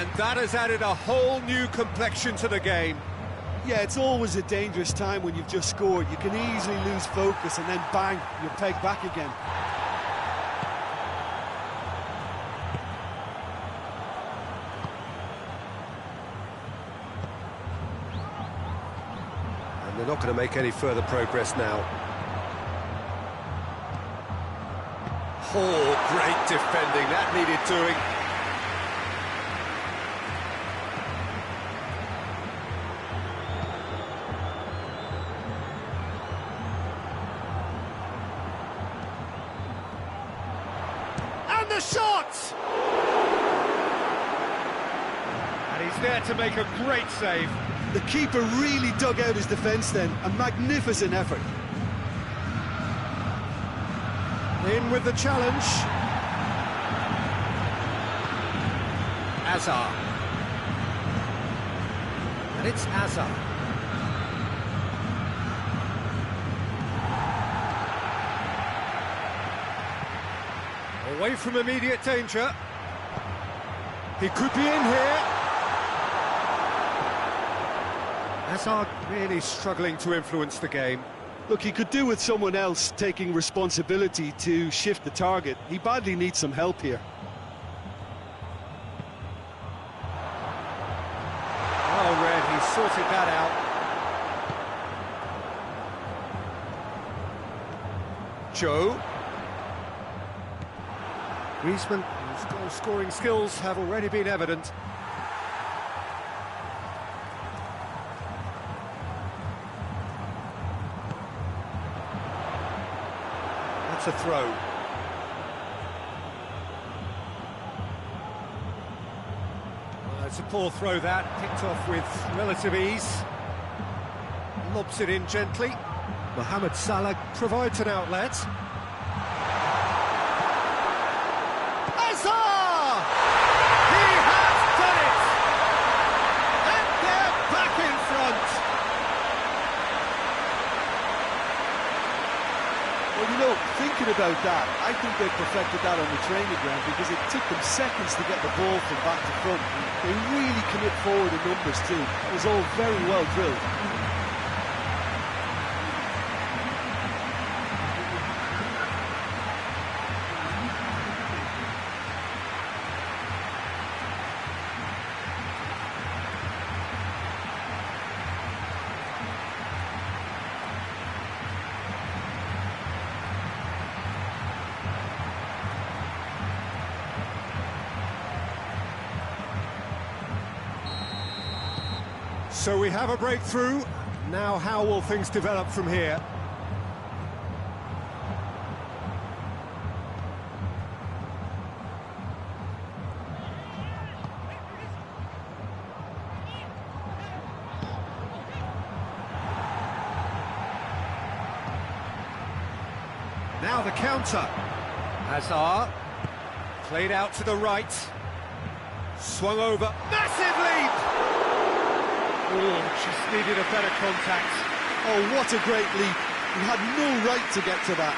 And that has added a whole new complexion to the game. Yeah, it's always a dangerous time when you've just scored. You can easily lose focus and then bang, you're pegged back again. And they're not going to make any further progress now. Oh, great defending, that needed doing. And the shot! And he's there to make a great save. The keeper really dug out his defence then, a magnificent effort. In with the challenge. Azar. And it's Azar. Away from immediate danger. He could be in here. Hazard really struggling to influence the game. Look, he could do with someone else taking responsibility to shift the target. He badly needs some help here. Well read, he sorted that out. Joe. Griezmann, whose goal-scoring skills have already been evident. That's a throw. Well, it's a poor throw that, picked off with relative ease. Lobs it in gently. Mohamed Salah provides an outlet. Well, you know, thinking about that, I think they perfected that on the training ground because it took them seconds to get the ball from back to front. They really commit forward in numbers too. It was all very well drilled. So we have a breakthrough. Now how will things develop from here? Now the counter. Hazard played out to the right. Swung over. Massive leap! Oh, just needed a better contact. Oh, what a great leap. He had no right to get to that.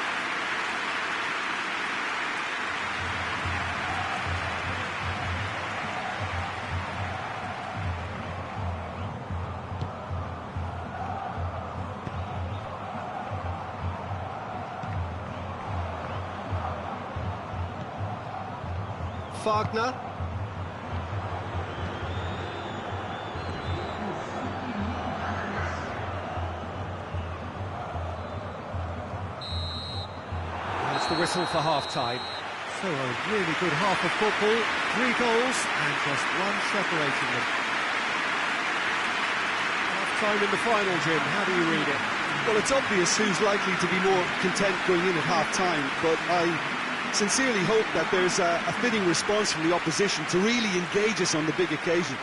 Wagner. That's the whistle for half-time. So a really good half of football, 3 goals and just one separating them. Half-time in the final, Jim, how do you read it? Well, it's obvious who's likely to be more content going in at half-time, but I sincerely hope that there's a fitting response from the opposition to really engage us on the big occasion.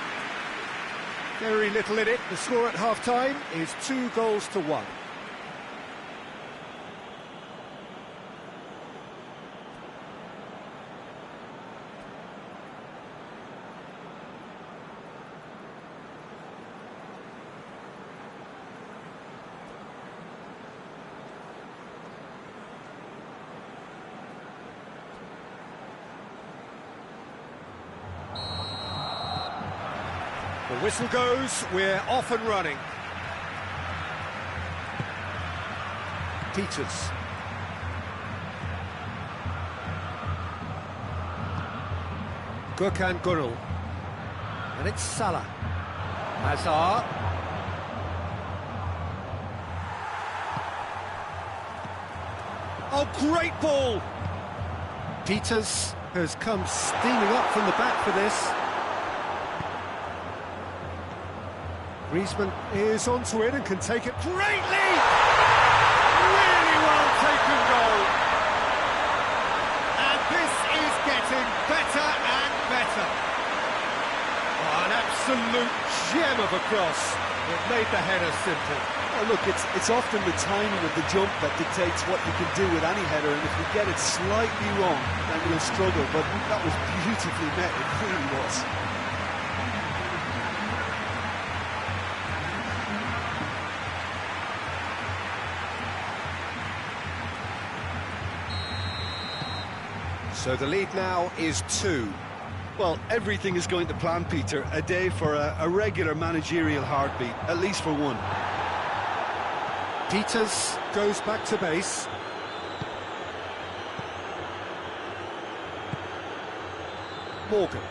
Very little in it. The score at half-time is 2-1. The whistle goes, we're off and running. Peters. Gökhan Gürül. And it's Salah. Hazard. Oh, great ball! Peters has come steaming up from the back for this. Griezmann is onto it and can take it. Great lead! Really well taken goal. And this is getting better and better. Oh, an absolute gem of a cross. It made the header simple. Oh, look, it's often the timing of the jump that dictates what you can do with any header, and if you get it slightly wrong, then you'll struggle. But that was beautifully met, it really was. So the lead now is 2. Well, everything is going to plan, Peter. A day for a regular managerial heartbeat, at least for one. Peters goes back to base. Morgan.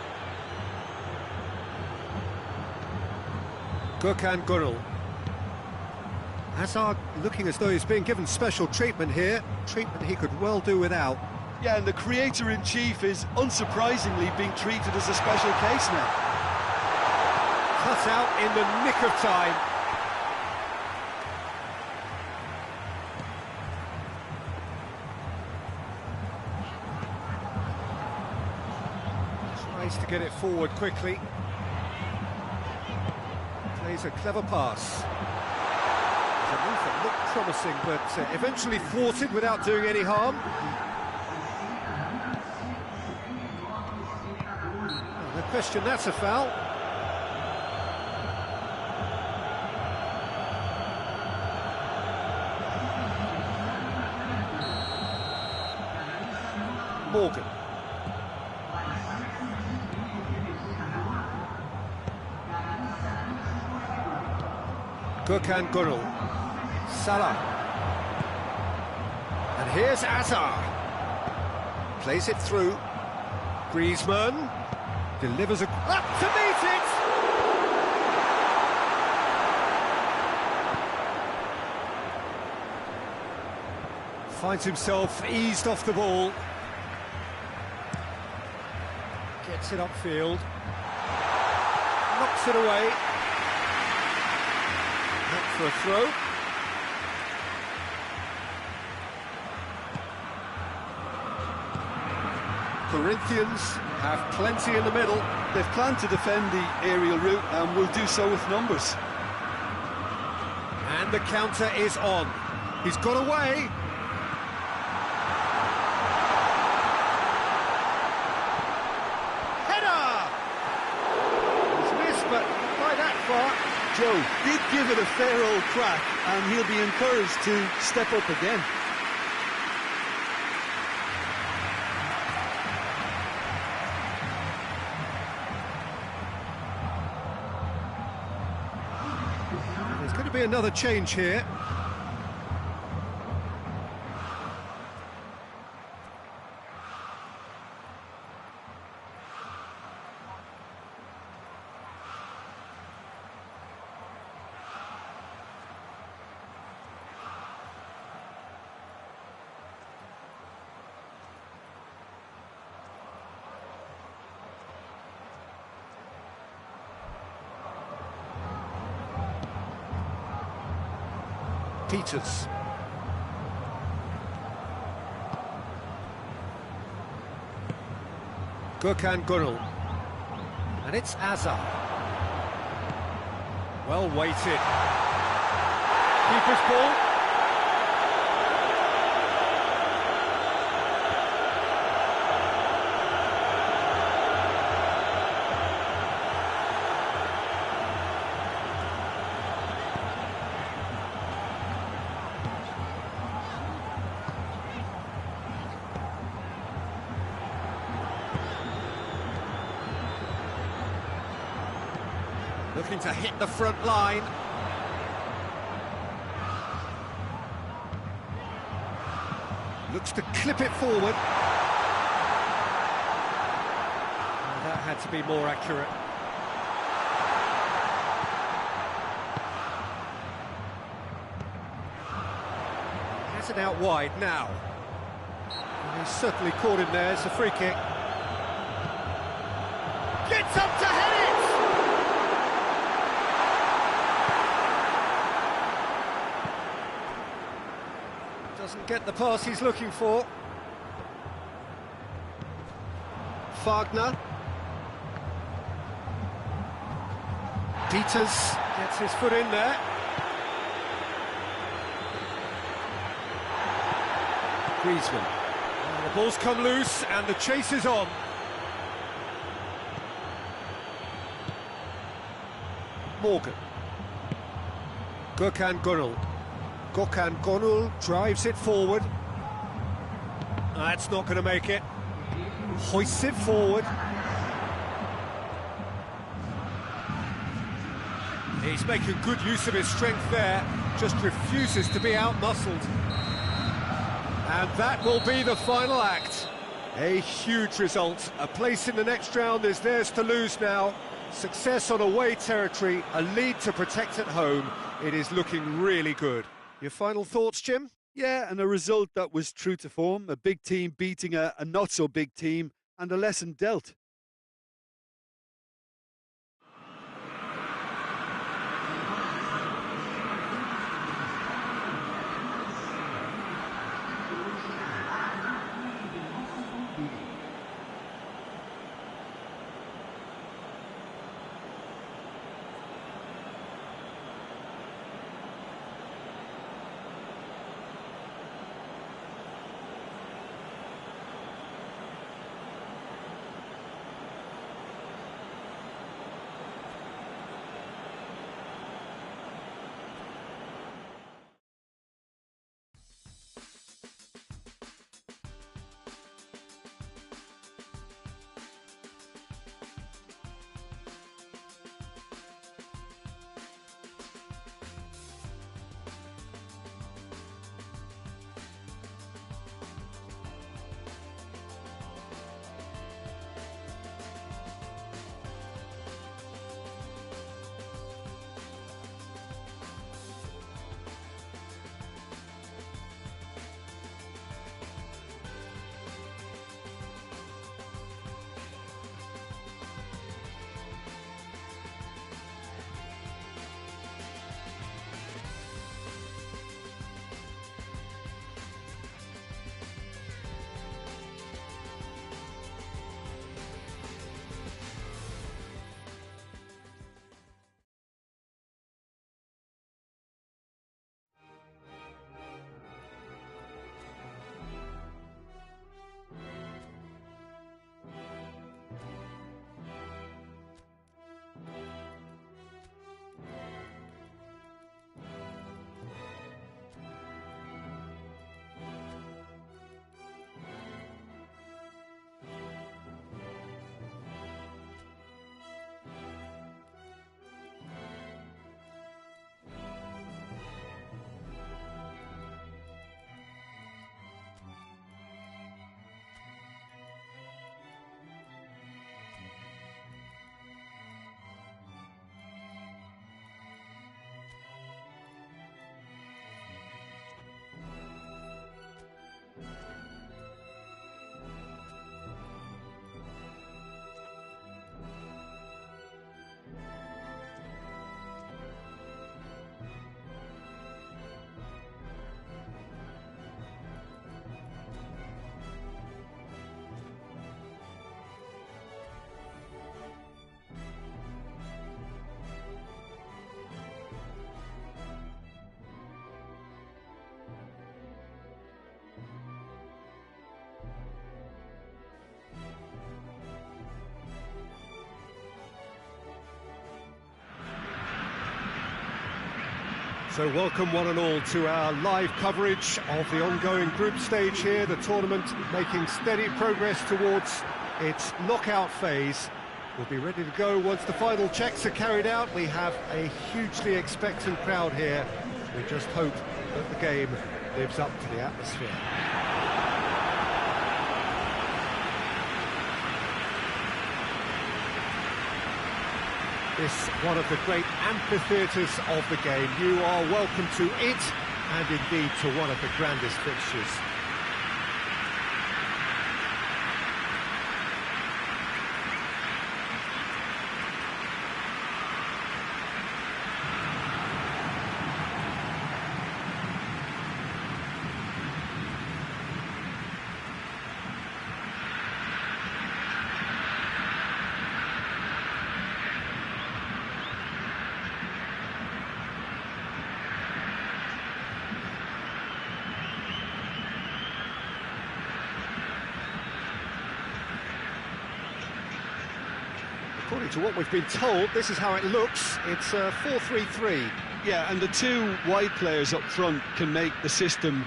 Gökhan Gürül. Hazard looking as though he's being given special treatment here. Treatment he could well do without. Yeah, and the creator-in-chief is unsurprisingly being treated as a special case now. Cut out in the nick of time. Tries to get it forward quickly. Plays a clever pass. It's a move that looked promising, but eventually thwarted without doing any harm. No question, that's a foul. Morgan. Gökhan Gürül. Salah. And here's Hazard. Plays it through. Griezmann. Delivers a... Up to meet it! Finds himself eased off the ball. Gets it upfield. Knocks it away. Up for a throw. Corinthians have plenty in the middle. They've planned to defend the aerial route and will do so with numbers. And the counter is on. He's got away. Header! It's missed, but not by that far. Joe did give it a fair old crack, and he'll be encouraged to step up again. There's going to be another change here. Peters. Gökhan Gürül. And it's Hazard. Well weighted. Keeper's ball. looking to hit the front line. Looks to clip it forward. That had to be more accurate. Has it out wide now. And he's certainly caught him there. It's a free kick. Gets up to head it! Doesn't get the pass he's looking for. Wagner. Dieters gets his foot in there. Griezmann. And the ball's come loose and the chase is on. Morgan. Gökhan Gönül. Gökhan Gönül drives it forward. That's not going to make it. Hoists it forward. He's making good use of his strength there, just refuses to be out-muscled. And that will be the final act. A huge result. A place in the next round is theirs to lose now. Success on away territory, a lead to protect at home. It is looking really good. Your final thoughts, Jim? Yeah, and a result that was true to form. A big team beating a not-so-big team, and a lesson dealt. So welcome one and all to our live coverage of the ongoing group stage here, the tournament making steady progress towards its knockout phase. We'll be ready to go once the final checks are carried out. We have a hugely expectant crowd here. We just hope that the game lives up to the atmosphere. This one of the great amphitheatres of the game. You are welcome to it, and indeed to one of the grandest fixtures. According to what we've been told, this is how it looks. It's 4-3-3. Yeah, and the two wide players up front can make the system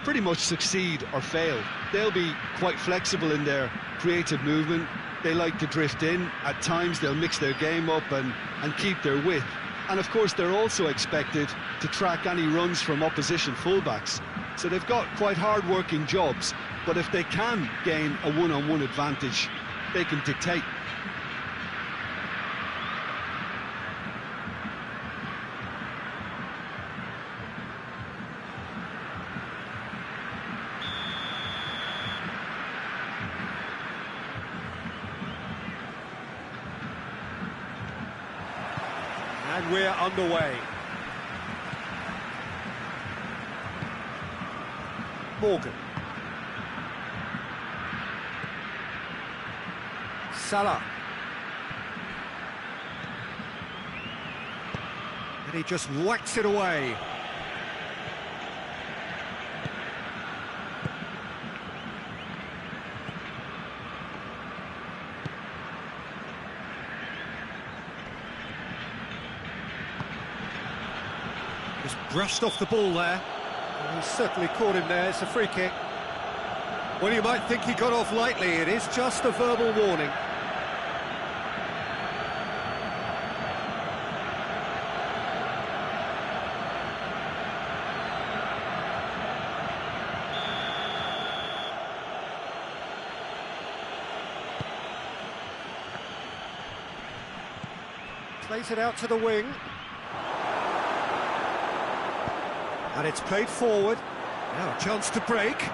pretty much succeed or fail. They'll be quite flexible in their creative movement. They like to drift in. At times they'll mix their game up and keep their width. And of course they're also expected to track any runs from opposition fullbacks. So they've got quite hard-working jobs, but if they can gain a one-on-one advantage, they can dictate. And we're underway. Morgan. Salah. And he just whacks it away. Just brushed off the ball there. And he certainly caught him there. It's a free kick. Well, you might think he got off lightly. It is just a verbal warning. Plays it out to the wing. And it's played forward. Now a chance to break.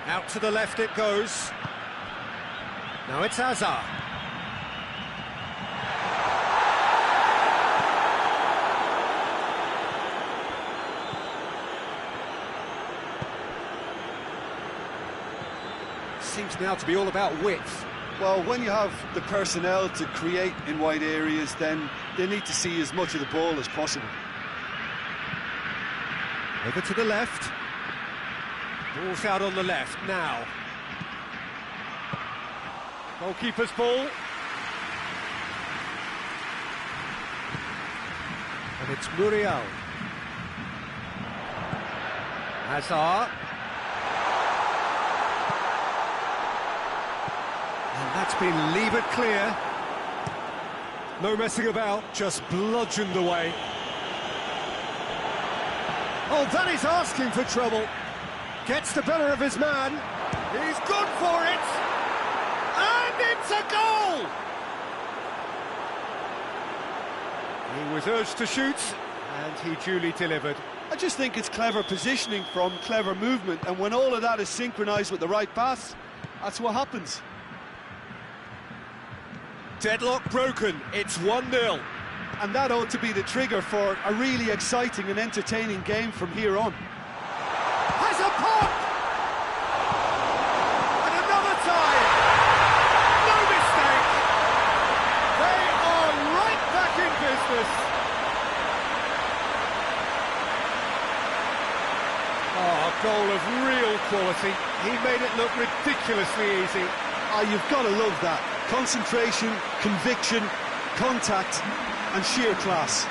Out to the left it goes. Now it's Hazard. Seems now to be all about width. Well, when you have the personnel to create in wide areas, then they need to see as much of the ball as possible. Over to the left. Ball's out on the left now. Goalkeeper's ball. And it's Muriel. Hazard. And that's been levered clear. No messing about, just bludgeoned away. Oh, that is asking for trouble. Gets the better of his man. He's good for it. And it's a goal! He was urged to shoot, and he duly delivered. I just think it's clever positioning from clever movement, and when all of that is synchronised with the right pass, that's what happens. Deadlock broken, it's 1-0. And that ought to be the trigger for a really exciting and entertaining game from here on. Has a pop! And another time! No mistake! They are right back in business! Oh, a goal of real quality. He made it look ridiculously easy. Ah, you've got to love that. Concentration, conviction, contact, and sheer class.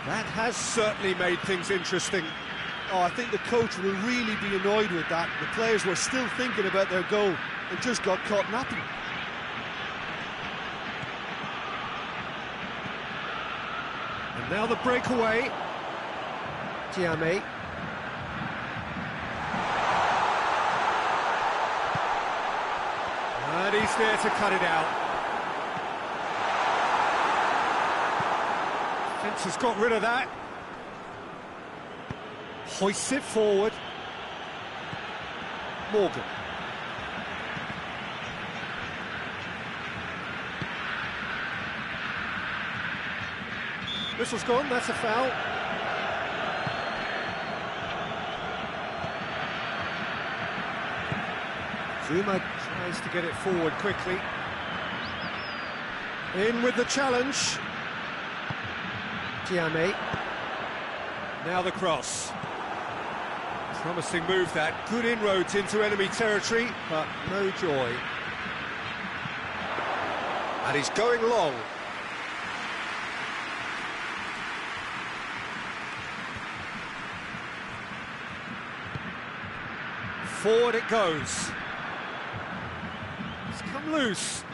That has certainly made things interesting. Oh, I think the coach will really be annoyed with that. The players were still thinking about their goal and just got caught napping. And now the breakaway. Tiame. And he's there to cut it out. Fence has got rid of that. Hoists it forward. Morgan. Whistle's gone, that's a foul. Zuma tries to get it forward quickly. In with the challenge. Tiame. Now the cross. Promising move that. Good inroads into enemy territory, but no joy. And he's going long. Forward it goes. It's come loose.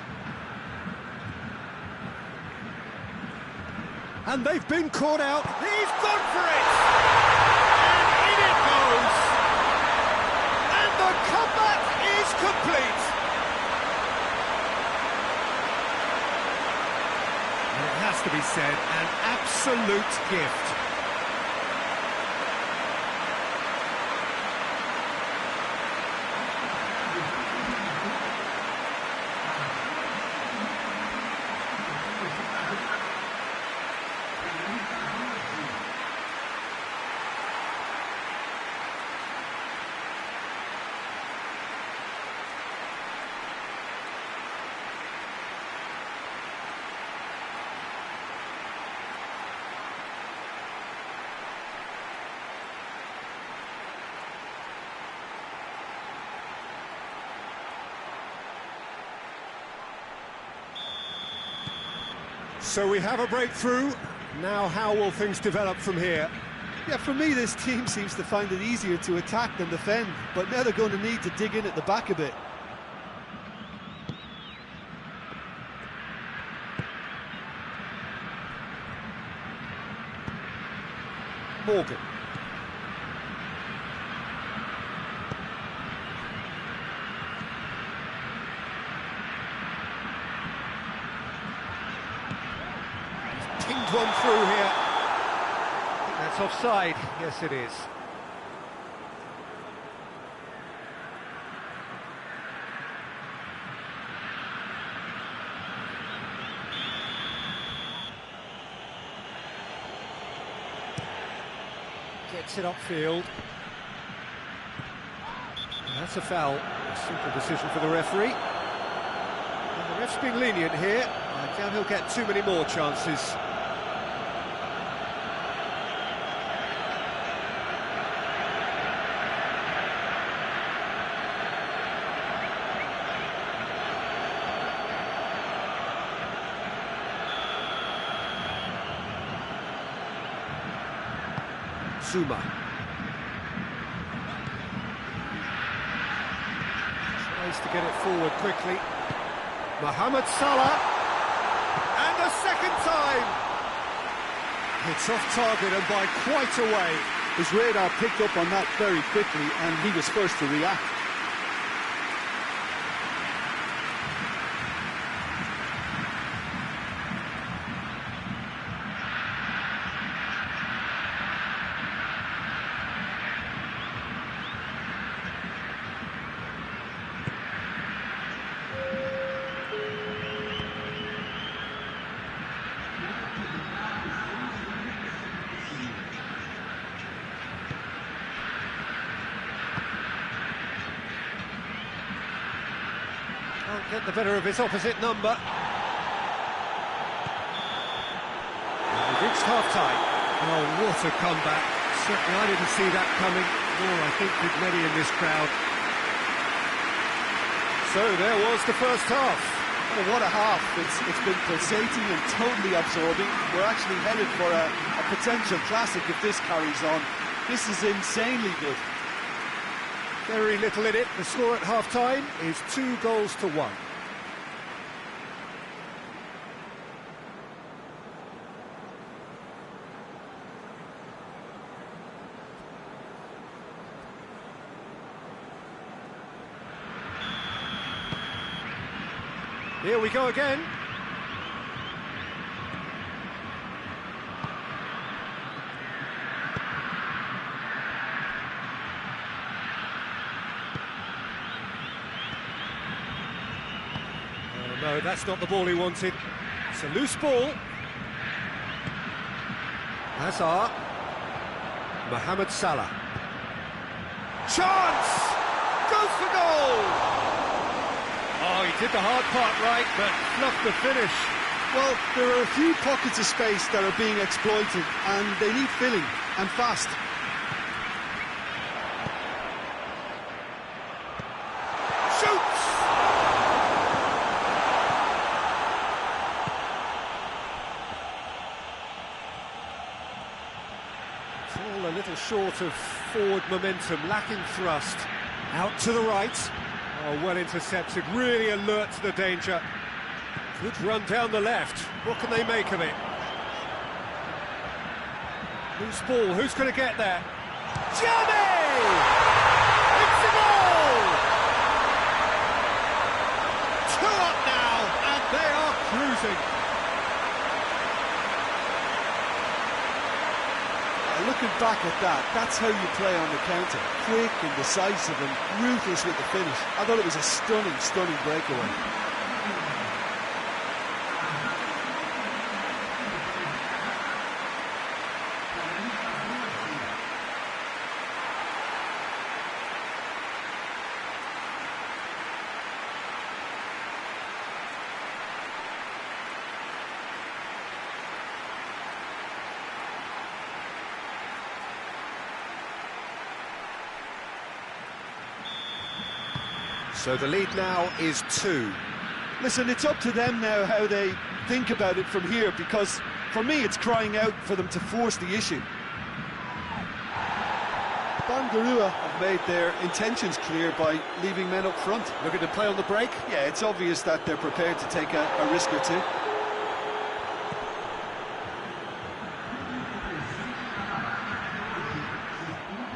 And they've been caught out. He's gone for it! And in it goes! And the comeback is complete! And it has to be said, an absolute gift. So we have a breakthrough. Now how will things develop from here? Yeah, for me, this team seems to find it easier to attack than defend, but now they're going to need to dig in at the back a bit. Morgan. Pinged one through here. That's offside. Yes, it is. Gets it upfield. That's a foul. A simple decision for the referee. And the ref's being lenient here. I doubt he'll get too many more chances. Zuma. Tries to get it forward quickly. Mohamed Salah. And a second time. It's off target and by quite a way. His radar picked up on that very quickly and he was first to react. Can't get the better of his opposite number. We've reached half-time. Oh, what a comeback. Certainly I didn't see that coming, nor I think did many in this crowd. So there was the first half. Well, what a half. It's been pulsating and totally absorbing. We're actually headed for a potential classic if this carries on. This is insanely good. Very little in it. The score at half-time is 2-1. Here we go again. Oh no, that's not the ball he wanted. It's a loose ball. Hazard. Mohamed Salah. Chance! Go for goal! Oh, he did the hard part right, but fluffed the finish. Well, there are a few pockets of space that are being exploited, and they need filling, and fast. Shoots! It's all a little short of forward momentum, lacking thrust. Out to the right. Oh, well intercepted, really alert to the danger. Good run down the left. What can they make of it? Loose ball, who's going to get there? Jamie! It's a goal! 2 up now, and they are cruising. Looking back at that, that's how you play on the counter. Quick and decisive and ruthless with the finish. I thought it was a stunning, stunning breakaway. So the lead now is 2. Listen, it's up to them now how they think about it from here, because for me it's crying out for them to force the issue. Bangarua have made their intentions clear by leaving men up front. Looking to play on the break? Yeah, it's obvious that they're prepared to take a risk or two.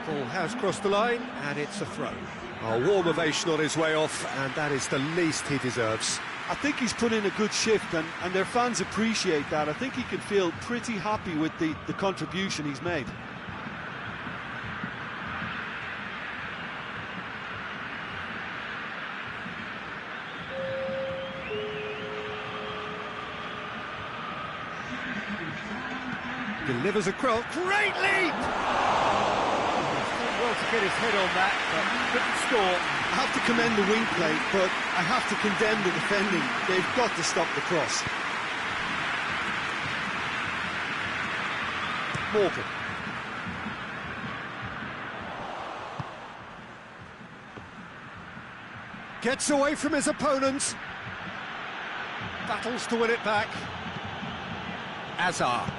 Ball has crossed the line, and it's a throw. A warm ovation on his way off, and that is the least he deserves. I think he's put in a good shift, and their fans appreciate that. I think he can feel pretty happy with the contribution he's made. Delivers a cross. Great leap! Well to get his head on that, but couldn't score. I have to commend the wing play, but I have to condemn the defending. They've got to stop the cross. Morgan. Gets away from his opponent. Battles to win it back. Hazard.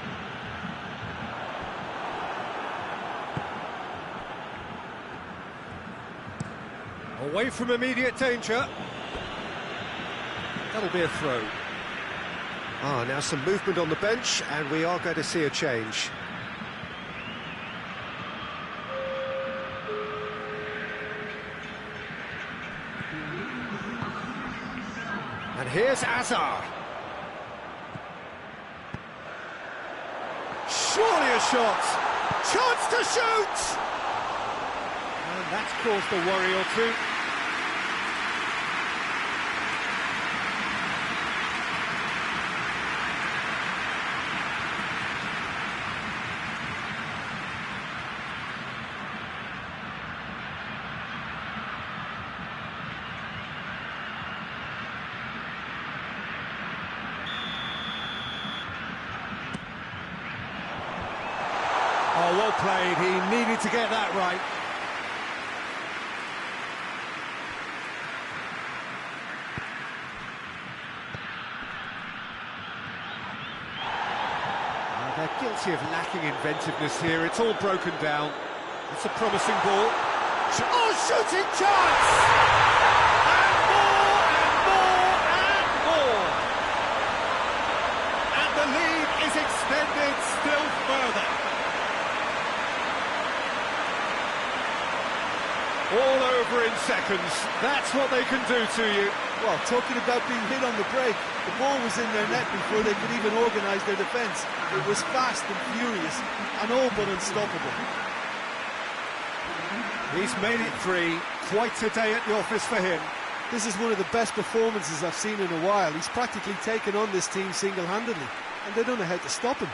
Away from immediate danger. That'll be a throw. Now some movement on the bench, and we are going to see a change. And here's Hazard. Surely a shot. Chance to shoot! And that's caused a worry or two. Oh, well played. He needed to get that right. They're guilty of lacking inventiveness here. It's all broken down. It's a promising ball. Oh, shooting chance! And more, and more, and more! And the lead is extended still further. All over in seconds. That's what they can do to you. Well, talking about being hit on the break, the ball was in their net before they could even organise their defence. It was fast and furious, and all but unstoppable. He's made it 3. Quite a day at the office for him. This is one of the best performances I've seen in a while. He's practically taken on this team single-handedly, and they don't know how to stop him.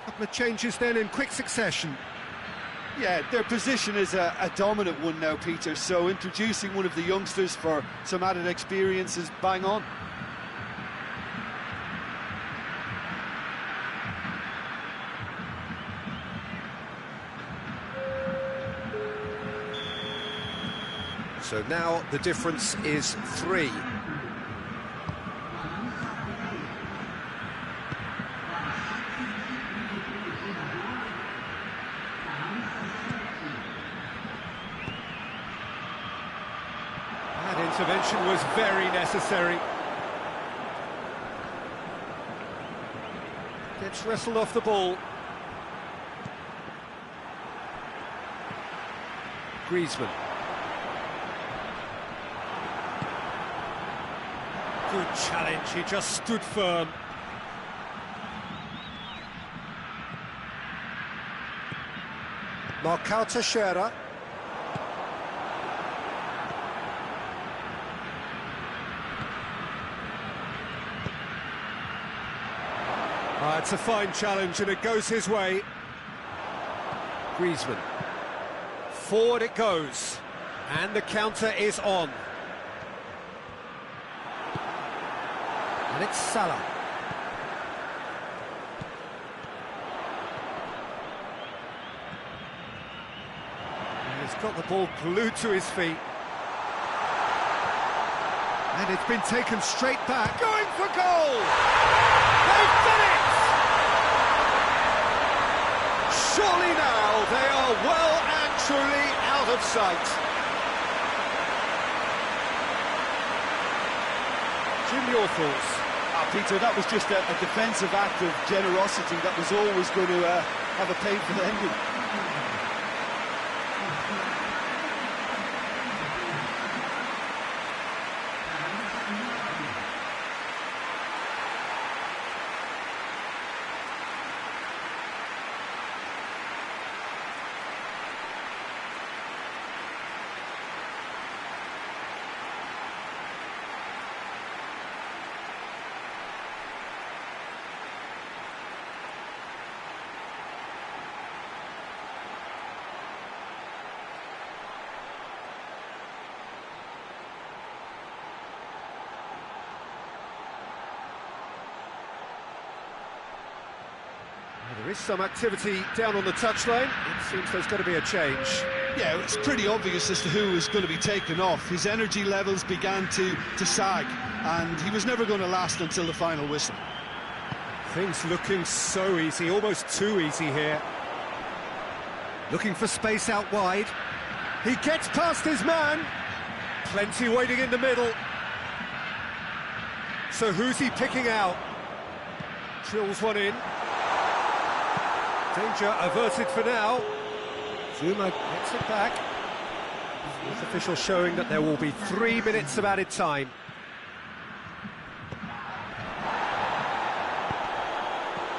Couple of changes then in quick succession. Yeah, their position is a dominant one now, Peter, so introducing one of the youngsters for some added experience is bang on. So now the difference is 3. Intervention was very necessary. Gets wrestled off the ball. Griezmann. Good challenge, he just stood firm. Marcao Teixeira. It's a fine challenge and it goes his way. Griezmann. Forward it goes. And the counter is on. And it's Salah. And he's got the ball glued to his feet. And it's been taken straight back. Going for goal! They've done it! Surely now they are well and truly out of sight. Jim, your thoughts? Peter, that was just a defensive act of generosity that was always going to have a painful ending. There is some activity down on the touchline. It seems there's got to be a change. Yeah, it's pretty obvious as to who is going to be taken off. His energy levels began to sag, and he was never going to last until the final whistle. Things looking so easy, almost too easy here. Looking for space out wide. He gets past his man. Plenty waiting in the middle. So who's he picking out? Drills one in. Danger averted for now. Zuma gets it back. Fourth official showing that there will be 3 minutes of added time.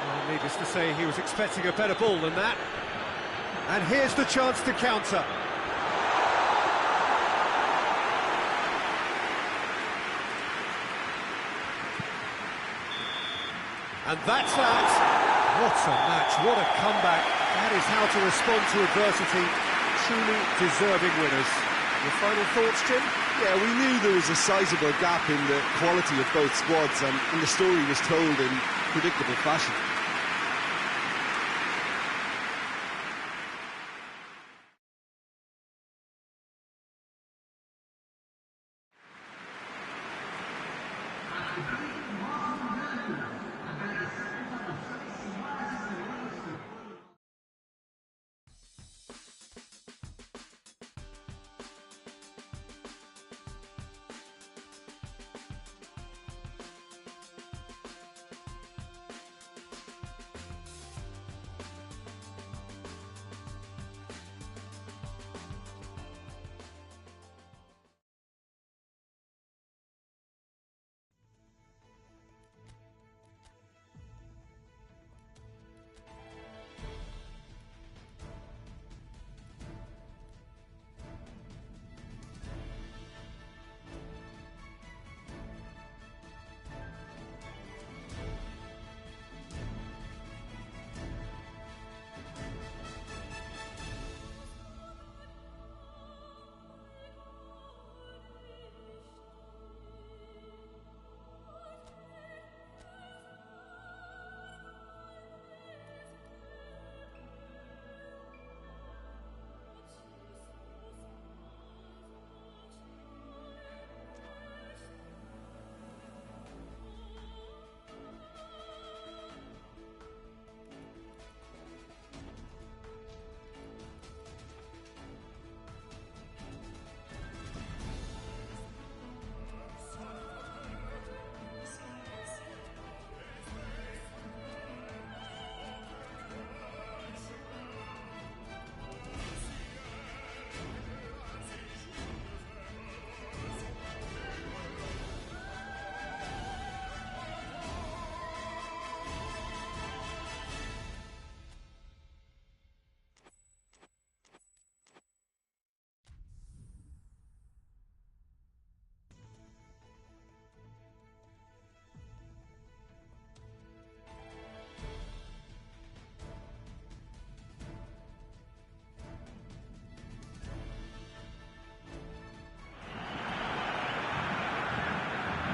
Well, needless to say, he was expecting a better ball than that. And here's the chance to counter. And that's that. What a match, what a comeback. That is how to respond to adversity. Truly deserving winners. Your final thoughts, Jim? Yeah, we knew there was a sizable gap in the quality of both squads, and the story was told in predictable fashion.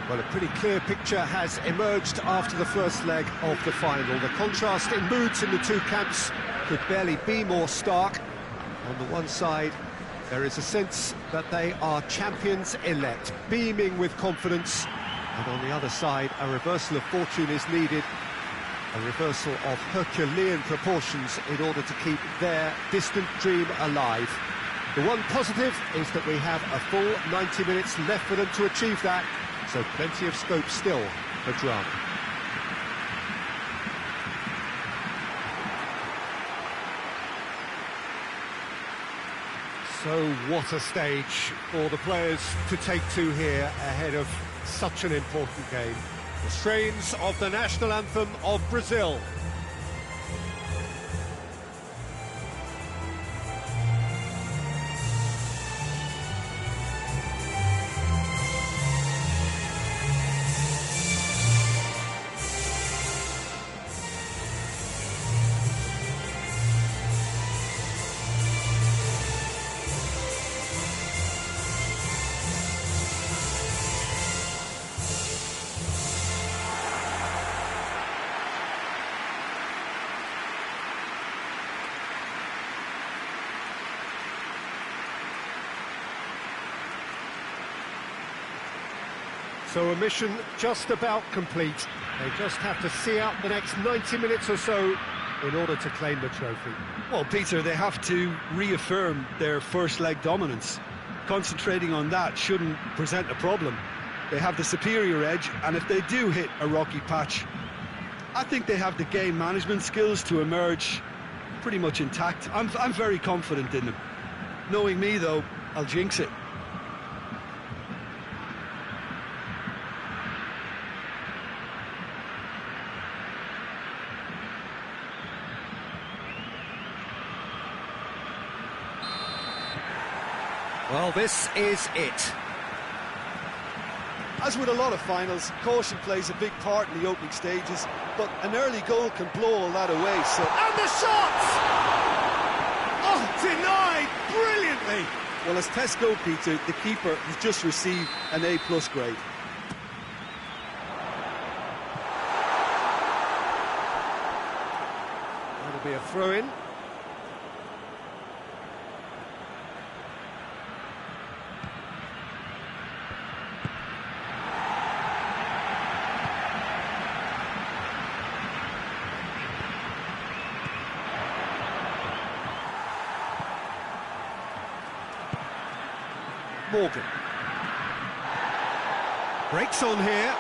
Well, a pretty clear picture has emerged after the first leg of the final. The contrast in moods in the two camps could barely be more stark. On the one side, there is a sense that they are champions-elect, beaming with confidence. And on the other side, a reversal of fortune is needed, a reversal of Herculean proportions in order to keep their distant dream alive. The one positive is that we have a full 90 minutes left for them to achieve that, so plenty of scope still for drama. So what a stage for the players to take to here ahead of such an important game. The strains of the national anthem of Brazil. So a mission just about complete. They just have to see out the next 90 minutes or so in order to claim the trophy. Well, Peter, they have to reaffirm their first leg dominance. Concentrating on that shouldn't present a problem. They have the superior edge, and if they do hit a rocky patch, I think they have the game management skills to emerge pretty much intact. I'm very confident in them. Knowing me, though, I'll jinx it. Well, this is it. As with a lot of finals, caution plays a big part in the opening stages, but an early goal can blow all that away, so... And the shot! Oh, denied brilliantly! Well, as tests go, Peter, the keeper has just received an A+ grade. That'll be a throw-in. Morgan. Breaks on here,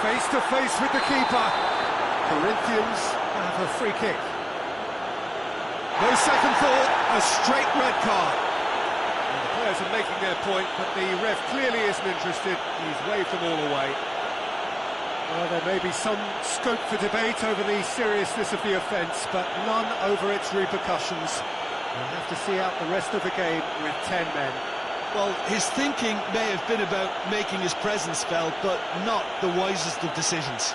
face to face with the keeper. Corinthians have a free kick. No second thought, a straight red card. And the players are making their point, but the ref clearly isn't interested. He's waved them all away. Well, there may be some scope for debate over the seriousness of the offence, but none over its repercussions. We'll have to see out the rest of the game with 10 men. Well, his thinking may have been about making his presence felt, but not the wisest of decisions.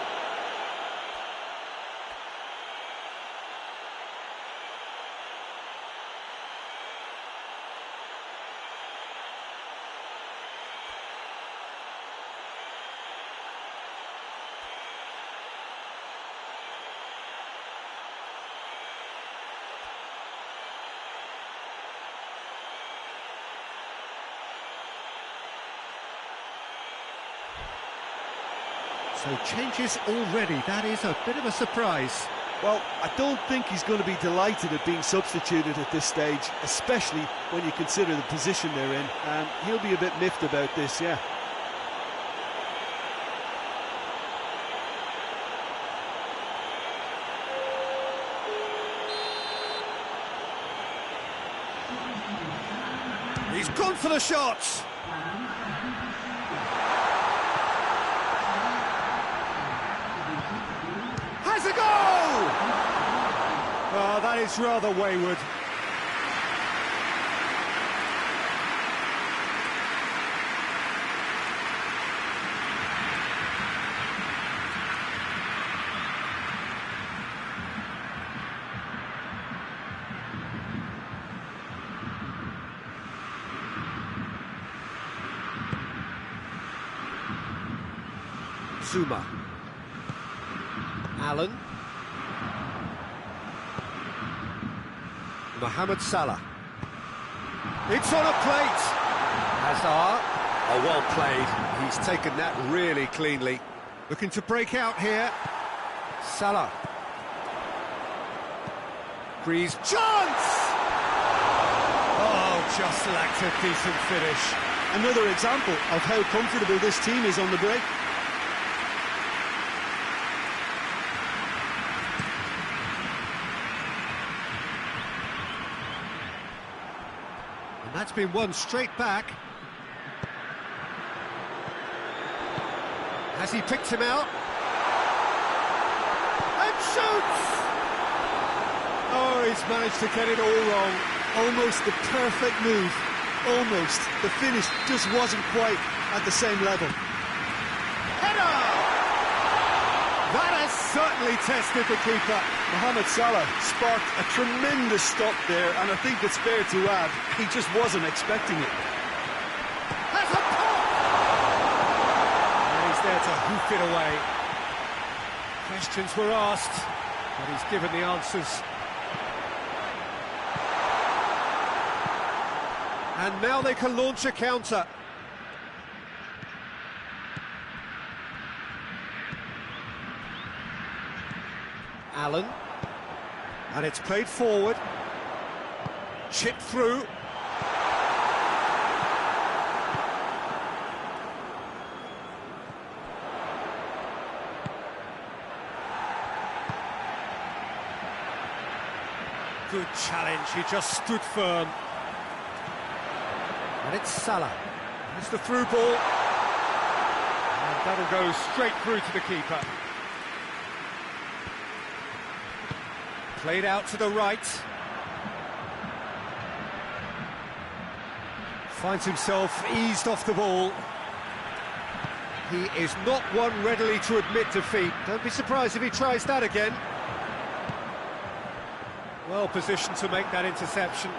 So changes already, that is a bit of a surprise. Well, I don't think he's going to be delighted at being substituted at this stage, especially when you consider the position they're in, and he'll be a bit miffed about this, yeah. He's gone for the shots! Has a goal! Oh, that is rather wayward. Zuma. Allen. Mohamed Salah. It's on a plate. Hazard. Oh, well played. He's taken that really cleanly. Looking to break out here. Salah. Breeze. Chance! Oh, just lacked a decent finish. Another example of how comfortable this team is on the break. And that's been won straight back. Has he picked him out? And shoots! Oh, he's managed to get it all wrong. Almost the perfect move. Almost. The finish just wasn't quite at the same level. Header! That has certainly tested the keeper. Mohamed Salah sparked a tremendous stop there, and I think it's fair to add, he just wasn't expecting it. Has a pop! And he's there to hoof it away. Questions were asked, but he's given the answers. And now they can launch a counter. Allen. And it's played forward. Chipped through. Good challenge, he just stood firm. And it's Salah. It's the through ball. And that'll go straight through to the keeper. Played out to the right. Finds himself eased off the ball. He is not one readily to admit defeat. Don't be surprised if he tries that again. Well positioned to make that interception.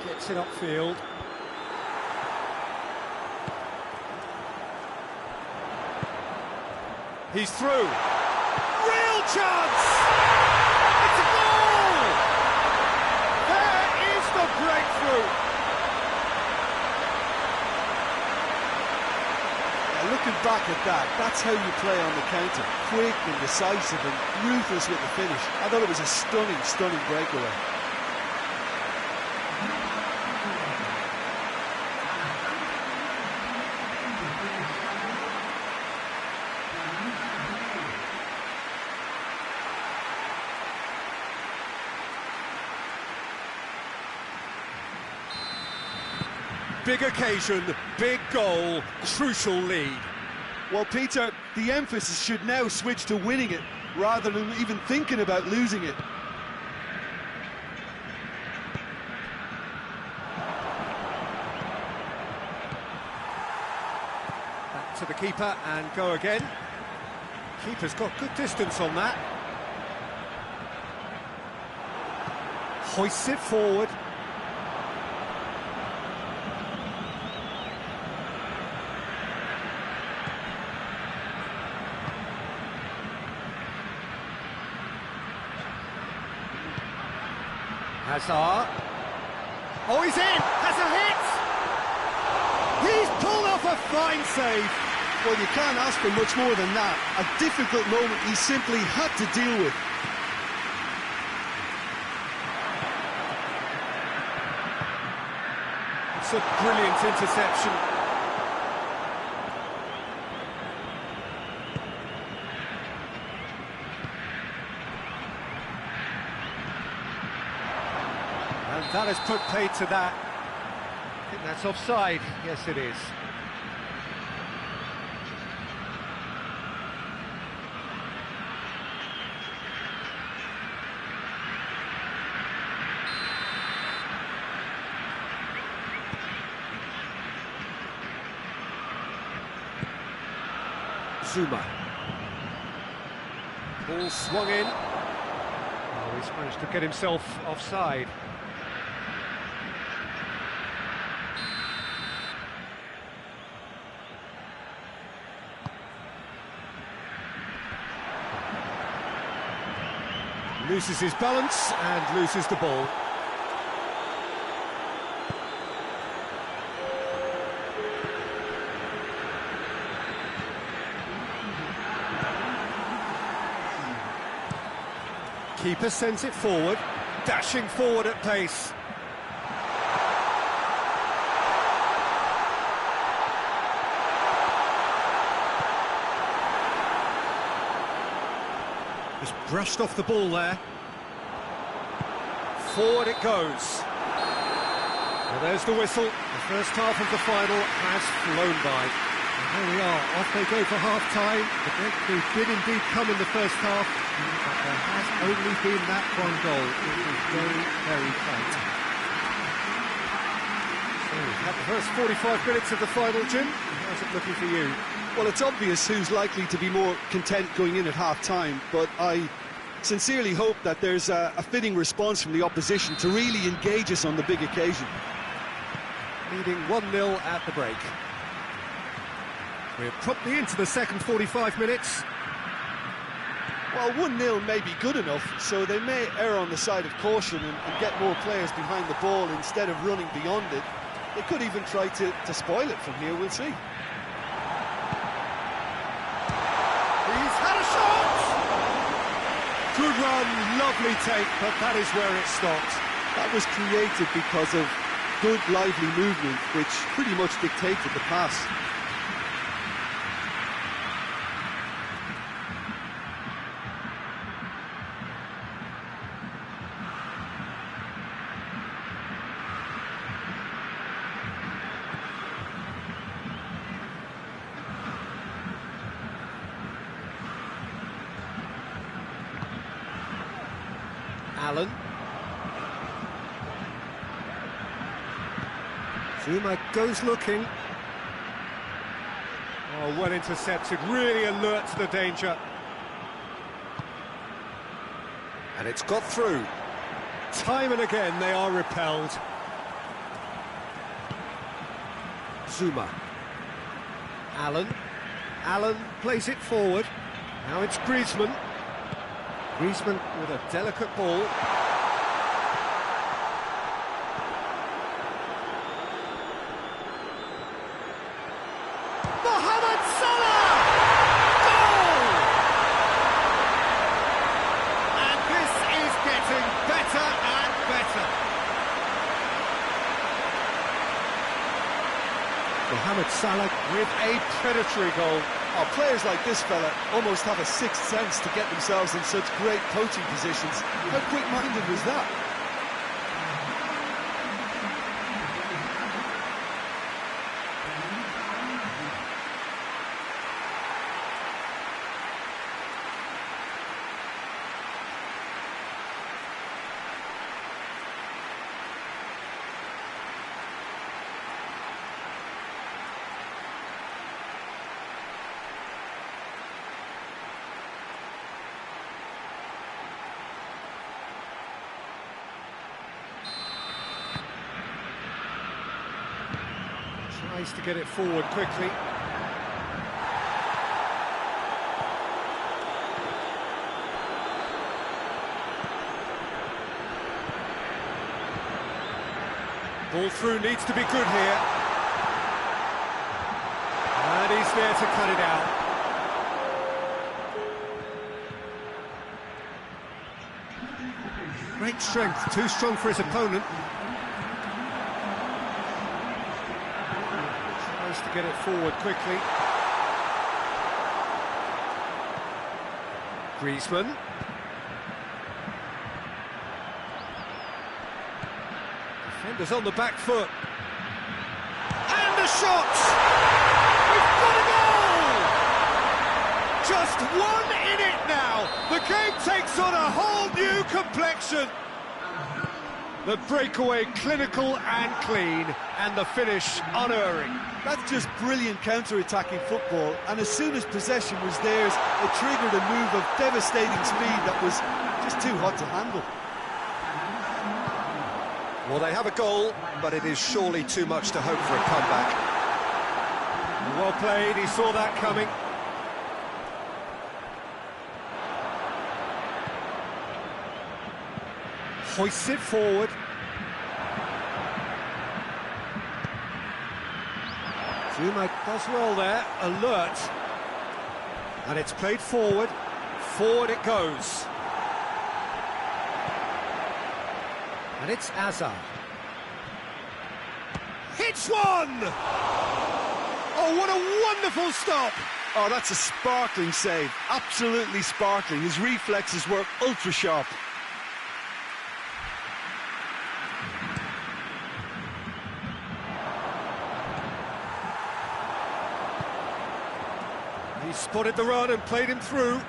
Gets it upfield. He's through. Real chance! It's a goal! There is the breakthrough! Looking back at that, that's how you play on the counter. Quick and decisive and ruthless with the finish. I thought it was a stunning, stunning breakaway. Big occasion, big goal, crucial lead. Well, Peter, the emphasis should now switch to winning it, rather than even thinking about losing it. Back to the keeper and go again. Keeper's got good distance on that. Hoists it forward. Hazard. Oh, he's in! Has a hit! He's pulled off a fine save. Well, you can't ask for much more than that. A difficult moment he simply had to deal with. It's a brilliant interception. And that has put paid to that. I think that's offside. Yes, it is. Zuma. Ball swung in. Oh, he's managed to get himself offside. Loses his balance and loses the ball. Keeper sends it forward, dashing forward at pace. Just brushed off the ball there. Forward it goes. Well, there's the whistle. The first half of the final has flown by. And here we are, off they go for half-time. The breakthrough did indeed come in the first half, but there has only been that one goal. It was very, very tight. So, at the first 45 minutes of the final, Jim, how's it looking for you? Well, it's obvious who's likely to be more content going in at half-time, but I sincerely hope that there's a fitting response from the opposition to really engage us on the big occasion. Leading 1-0 at the break. We're promptly into the second 45 minutes. Well, 1-0 may be good enough, so they may err on the side of caution and get more players behind the ball instead of running beyond it. They could even try to spoil it from here, we'll see. He's had a shot! Good run, lovely take, but that is where it stopped. That was created because of good, lively movement, which pretty much dictated the pass. Allen. Zuma goes looking. Oh, well intercepted, really alert to the danger. And it's got through. Time and again they are repelled. Zuma. Allen plays it forward. Now it's Griezmann. Griezmann with a delicate ball. Mohamed Salah! Goal! And this is getting better and better. Mohamed Salah with a predatory goal. Oh, players like this fella almost have a sixth sense to get themselves in such great coaching positions. How quick-minded was that? Tries to get it forward quickly. Ball through needs to be good here. And he's there to cut it out. Great strength, too strong for his opponent. To get it forward quickly. Griezmann. Defenders on the back foot. And a shot! We've got a goal! Just one in it now. The game takes on a whole new complexion. The breakaway clinical and clean, and the finish unerring. That's just brilliant counter-attacking football, and as soon as possession was theirs, it triggered a move of devastating speed that was just too hot to handle. Well, they have a goal, but it is surely too much to hope for a comeback. Well played, he saw that coming. Hoists it forward. Zuma does well there, alert. And it's played forward. Forward it goes. And it's Azar. Hits one! Oh, what a wonderful stop! Oh, that's a sparkling save. Absolutely sparkling. His reflexes work ultra-sharp. He spotted the run and played him through.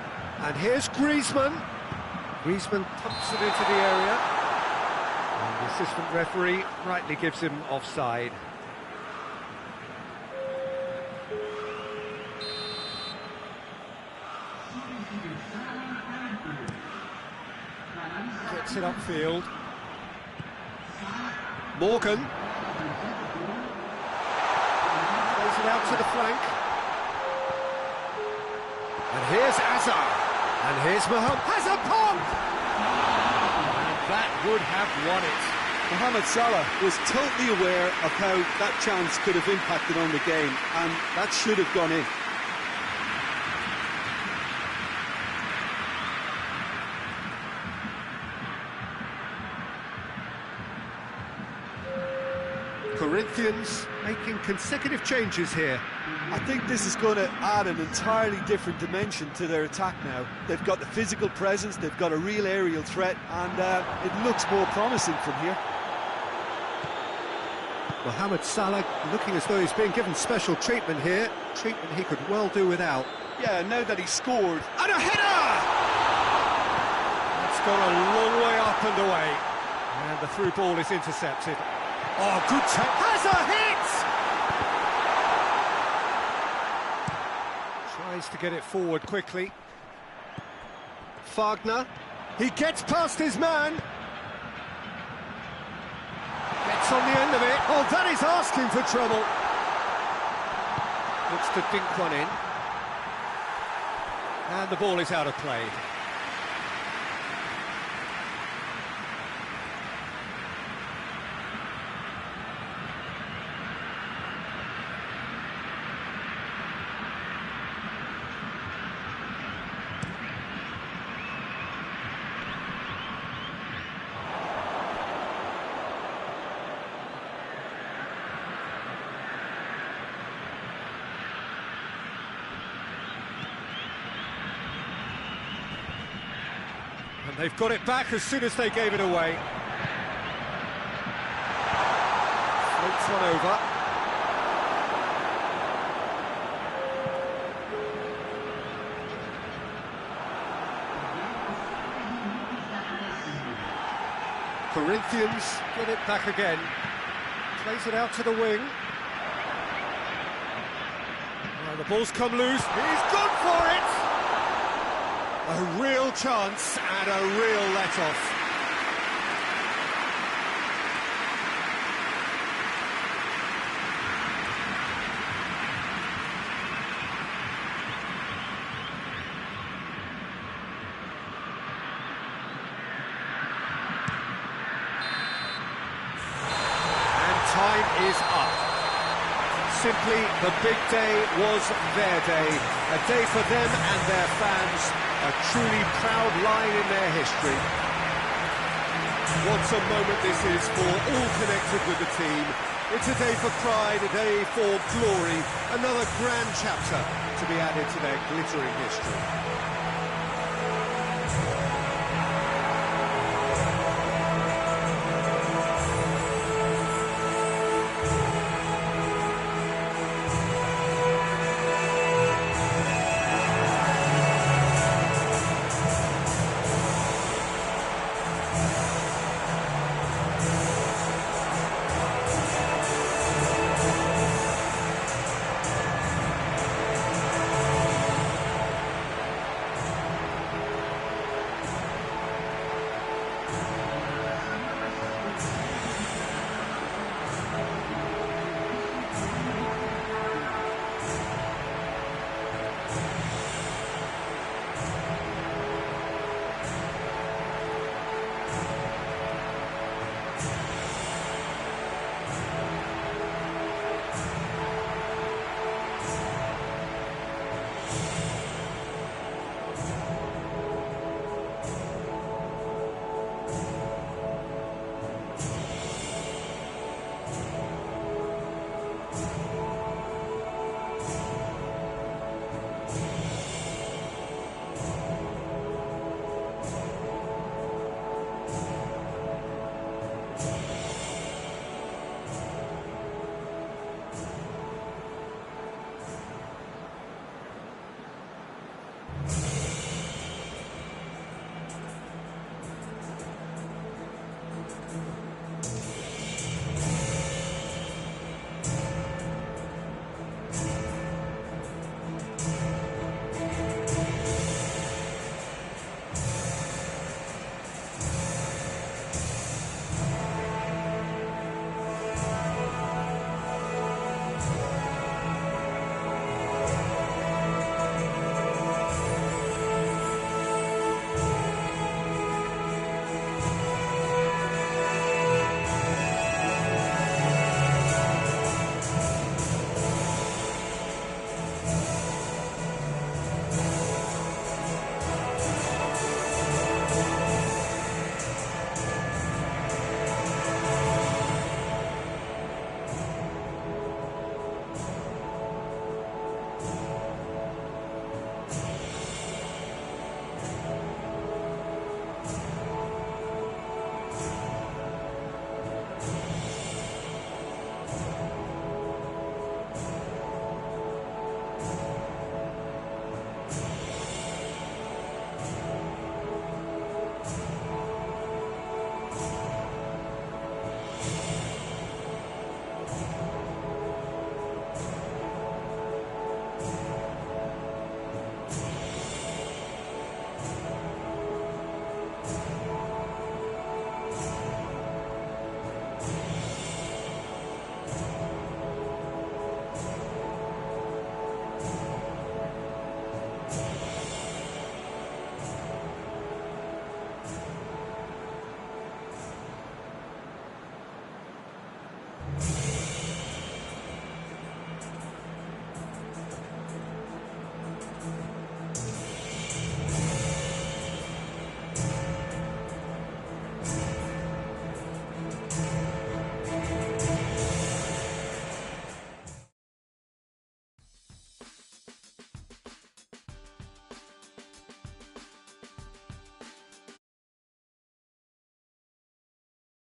And here's Griezmann. Griezmann pumps it into the area. And the assistant referee rightly gives him offside. Gets it upfield. Morgan. Plays it out to the flank. And here's Azar. And here's Mohamed. Has a pop! And that would have won it. Mohamed Salah was totally aware of how that chance could have impacted on the game, and that should have gone in. Corinthians making consecutive changes here. I think this is going to add an entirely different dimension to their attack now. They've got the physical presence, they've got a real aerial threat, and it looks more promising from here. Mohamed Salah looking as though he's being given special treatment here. Treatment he could well do without. Yeah, now that he's scored. And a header! That's gone a long way up and away. And the through ball is intercepted. Oh, good tap. Has a hit! Tries to get it forward quickly. Fagner. He gets past his man. Gets on the end of it. Oh, that is asking for trouble. Looks to dink one in. And the ball is out of play. And they've got it back as soon as they gave it away. Floats one over. Corinthians get it back again. Plays it out to the wing. Well, the ball's come loose. He's gone for it! A real chance and a real let-off. And time is up. Simply, the big day was their day. A day for them and their fans. A truly proud line in their history. What a moment this is for all connected with the team. It's a day for pride, a day for glory. Another grand chapter to be added to their glittering history.